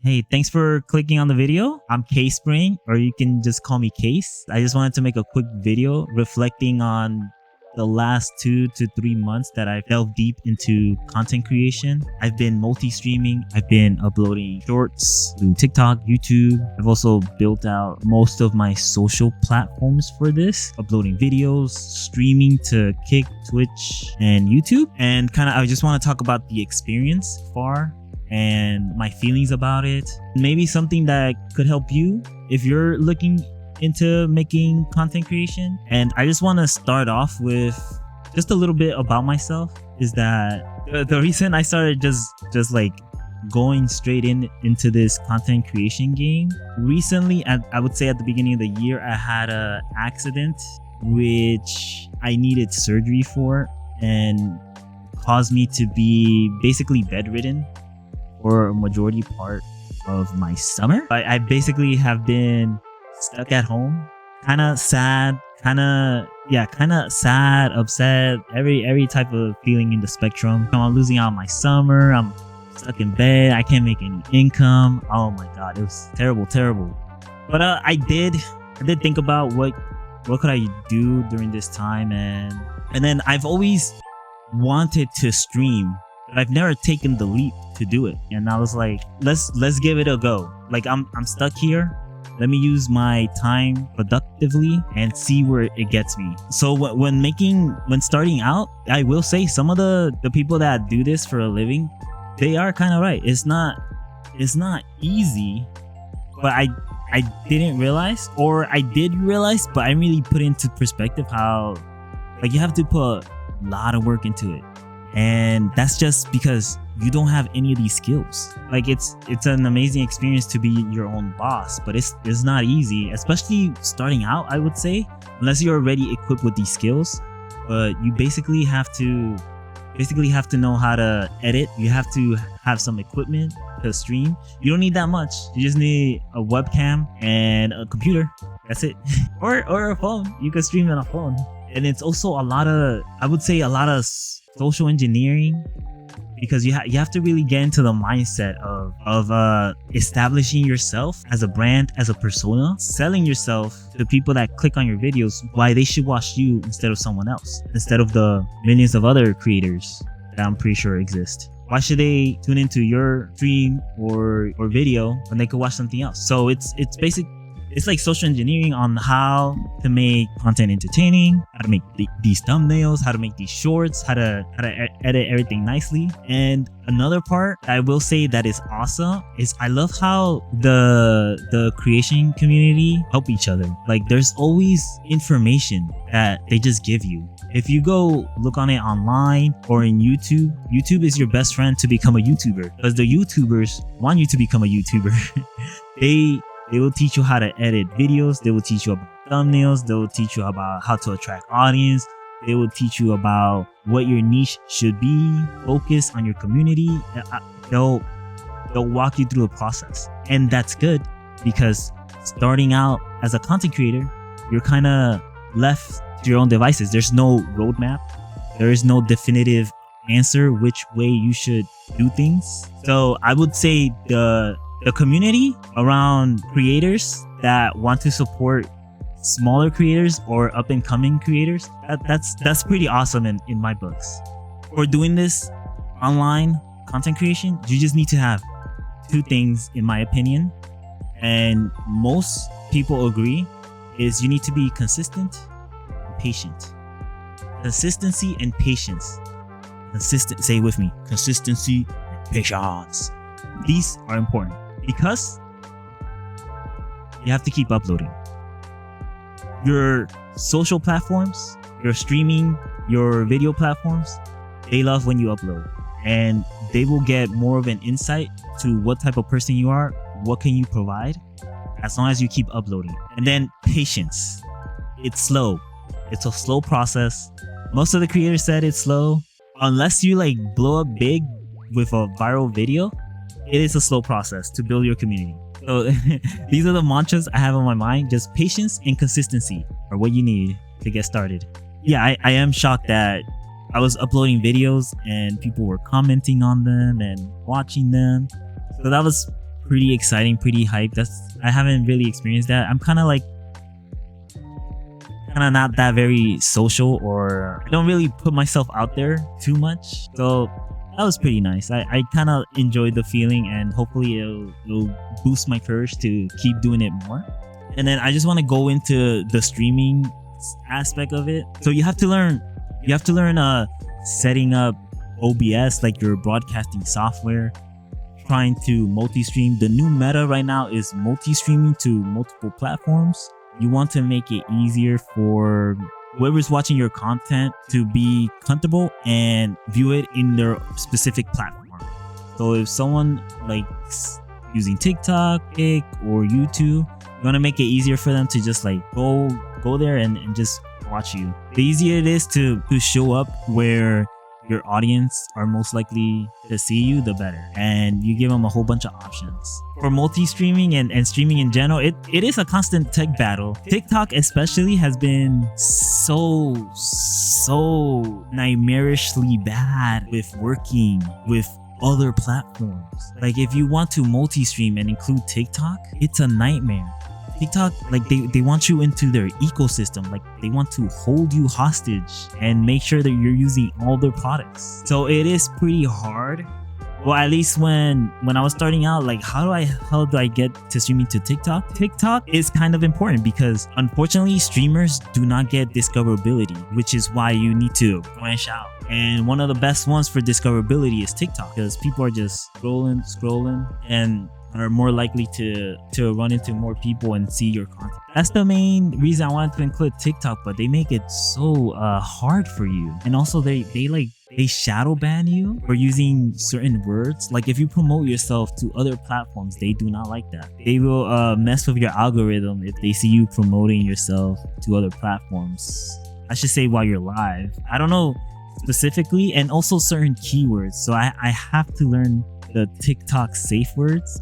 Hey, thanks for clicking on the video. I'm CaseSpring, or you can just call me Case. I just wanted to make a quick video reflecting on the last 2 to 3 months that I've delved deep into content creation. I've been multi-streaming. I've been uploading shorts to TikTok, YouTube. I've also built out most of my social platforms for this, uploading videos, streaming to Kick, Twitch, and YouTube. And I just want to talk about the experience so far and my feelings about it. Maybe something that could help you if you're looking into making content creation. And I just want to start off with just a little bit about myself. Is that the reason I started just like going straight into this content creation game recently, I would say at the beginning of the year, I had a accident which I needed surgery for and caused me to be basically bedridden for a majority part of my summer. I basically have been stuck at home, kind of sad, sad, upset, every type of feeling in the spectrum. I'm losing out on my summer. I'm stuck in bed. I can't make any income. Oh my god, it was terrible. But I did think about what could I do during this time, and then I've always wanted to stream, but I've never taken the leap to do it. And I was like, let's give it a go. Like I'm stuck here. Let me use my time productively and see where it gets me. So when starting out, I will say some of the people that do this for a living, they are kind of right. It's not easy, but I didn't realize, or I did realize, but I really put into perspective how like you have to put a lot of work into it. And that's just because you don't have any of these skills. Like it's an amazing experience to be your own boss, but it's not easy, especially starting out, I would say, unless you're already equipped with these skills. But you basically have to know how to edit. You have to have some equipment to stream. You don't need that much. You just need a webcam and a computer. That's it. or a phone. You can stream on a phone. And it's also a lot of social engineering, because you have to really get into the mindset of establishing yourself as a brand, as a persona, selling yourself to the people that click on your videos, why they should watch you instead of someone else, instead of the millions of other creators that I'm pretty sure exist. Why should they tune into your stream or video when they could watch something else? So it's like social engineering on how to make content entertaining, how to make these thumbnails, how to make these shorts, how to edit everything nicely. And another part I will say that is awesome is I love how the creation community help each other. Like there's always information that they just give you. If you go look on it online or in YouTube is your best friend to become a YouTuber, because the YouTubers want you to become a YouTuber. They will teach you how to edit videos. They will teach you about thumbnails. They will teach you about how to attract audience. They will teach you about what your niche should be. Focus on your community. They'll walk you through the process. And that's good, because starting out as a content creator, you're kind of left to your own devices. There's no roadmap. There is no definitive answer which way you should do things. So I would say the community around creators that want to support smaller creators or up and coming creators, that's pretty awesome in my books. For doing this online content creation, you just need to have two things, in my opinion, and most people agree, is you need to be consistent and patient. Consistency and patience. Say it with me. Consistency and patience. These are important, because you have to keep uploading. Your social platforms, your streaming, your video platforms, they love when you upload, and they will get more of an insight to what type of person you are, what can you provide, as long as you keep uploading. And then patience. It's slow. It's a slow process. Most of the creators said it's slow. Unless you like blow up big with a viral video, it is a slow process to build your community. So these are the mantras I have on my mind. Just patience and consistency are what you need to get started. Yeah, I am shocked that I was uploading videos and people were commenting on them and watching them. So that was pretty exciting, pretty hyped. I haven't really experienced that. I'm kind of not that very social, or I don't really put myself out there too much. So that was pretty nice. I kind of enjoyed the feeling, and hopefully it'll boost my courage to keep doing it more. And then I just want to go into the streaming aspect of it. So you have to learn setting up OBS, like your broadcasting software, trying to multi-stream. The new meta right now is multi-streaming to multiple platforms. You want to make it easier for whoever's watching your content to be comfortable and view it in their specific platform. So if someone likes using TikTok, or YouTube, you want to make it easier for them to just like go there and just watch you. The easier it is to show up where your audience are most likely to see you, the better. And you give them a whole bunch of options. For multi-streaming and streaming in general, it is a constant tech battle. TikTok especially has been so nightmarishly bad with working with other platforms. Like if you want to multi-stream and include TikTok, it's a nightmare. TikTok, like they want you into their ecosystem. Like they want to hold you hostage and make sure that you're using all their products. So it is pretty hard. Well, at least when I was starting out, like how do I get to streaming to TikTok? TikTok is kind of important because unfortunately streamers do not get discoverability, which is why you need to branch out. And one of the best ones for discoverability is TikTok, because people are just scrolling and are more likely to run into more people and see your content. That's the main reason I wanted to include TikTok, but they make it so hard for you. And also they shadow ban you for using certain words. Like if you promote yourself to other platforms, they do not like that. They will mess with your algorithm if they see you promoting yourself to other platforms. I should say while you're live. I don't know specifically, and also certain keywords. So I have to learn the TikTok safe words.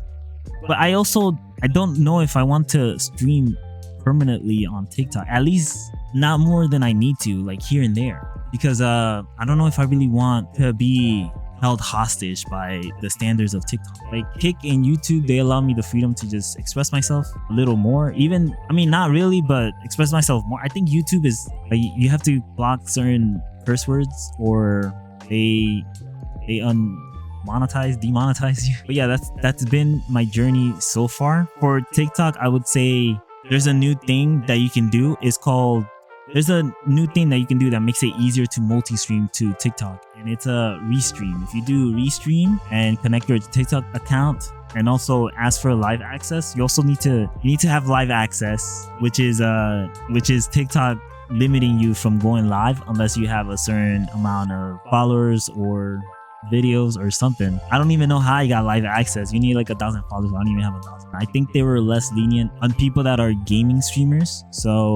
But I don't know if I want to stream permanently on TikTok, at least not more than I need to, like here and there, because I don't know if I really want to be held hostage by the standards of TikTok. Like Kick and YouTube, they allow me the freedom to just express myself a little more. Even, I mean, not really, but express myself more. I think YouTube is like you have to block certain curse words or they demonetize you. But yeah, that's been my journey so far. For TikTok, I would say there's a new thing that you can do. There's a new thing that you can do that makes it easier to multi-stream to TikTok, and it's a restream. If you do restream and connect your TikTok account and also ask for live access, you need to have live access, which is TikTok limiting you from going live unless you have a certain amount of followers or videos or something. I don't even know how I got live access. You need like 1,000 followers. I don't even have 1,000. I think they were less lenient on people that are gaming streamers, so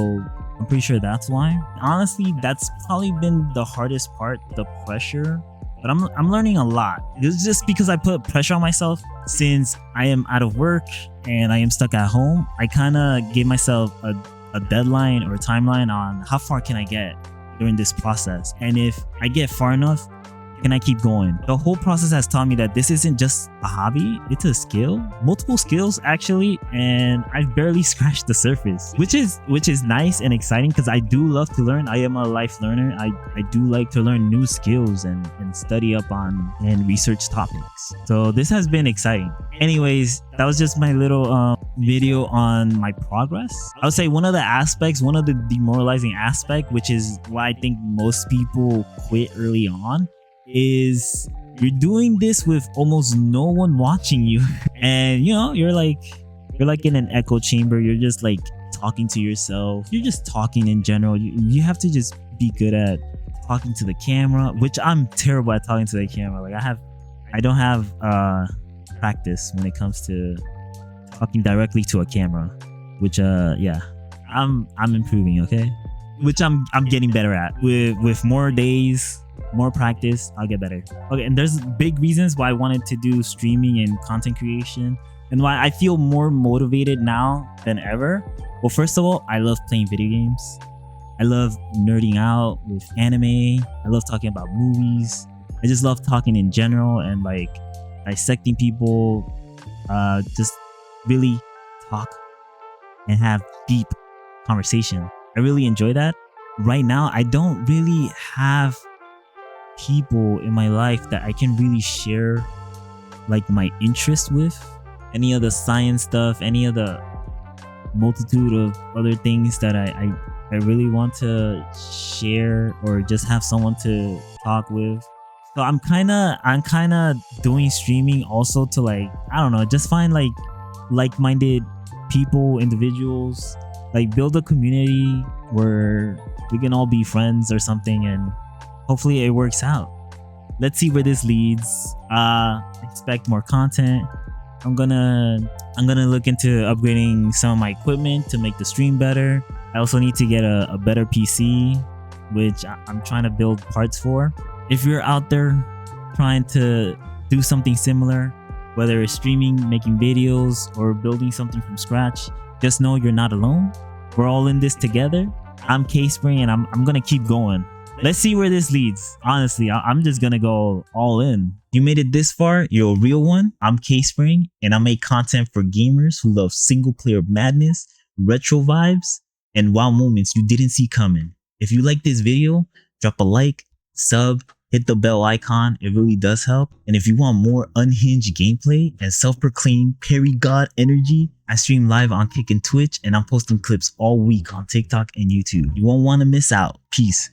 I'm pretty sure that's why. Honestly, that's probably been the hardest part, the pressure. But I'm learning a lot. It's just because I put pressure on myself since I am out of work and I am stuck at home. I kind of gave myself a deadline or a timeline on how far can I get during this process. And if I get far enough, can I keep going? The whole process has taught me that this isn't just a hobby, it's a skill, multiple skills actually, and I've barely scratched the surface, which is nice and exciting because I do love to learn. I am a life learner. I do like to learn new skills and study up on and research topics. So this has been exciting. Anyways, that was just my little video on my progress. I would say one of the demoralizing aspect, which is why I think most people quit early on, is you're doing this with almost no one watching you. And you're like in an echo chamber. You're just like talking to yourself. You're just talking in general. You have to just be good at talking to the camera, which I'm terrible at talking to the camera. Like I don't have practice when it comes to talking directly to a camera, which yeah, I'm improving, okay? Which I'm getting better at. With more days, more practice, I'll get better. Okay, and there's big reasons why I wanted to do streaming and content creation and why I feel more motivated now than ever. Well, first of all, I love playing video games. I love nerding out with anime. I love talking about movies. I just love talking in general and like dissecting people, just really talk and have deep conversation. I really enjoy that. Right now, I don't really have people in my life that I can really share like my interest with. Any of the science stuff, any of the multitude of other things that I really want to share or just have someone to talk with. So I'm kind of doing streaming also to, like, I don't know, just find like-minded people, individuals, like build a community where we can all be friends or something, and hopefully it works out. Let's see where this leads. Expect more content. I'm gonna look into upgrading some of my equipment to make the stream better. I also need to get a better PC, which I'm trying to build parts for. If you're out there trying to do something similar, whether it's streaming, making videos, or building something from scratch, just know you're not alone. We're all in this together. I'm CaseSpring, and I'm gonna keep going. Let's see where this leads. Honestly, I'm just gonna go all in. You made it this far, you're a real one. I'm CaseSpring, and I make content for gamers who love single player madness, retro vibes, and wow moments you didn't see coming. If you like this video, drop a like, sub, hit the bell icon, it really does help. And if you want more unhinged gameplay and self-proclaimed Perry God energy, I stream live on Kick and Twitch, and I'm posting clips all week on TikTok and YouTube. You won't want to miss out. Peace.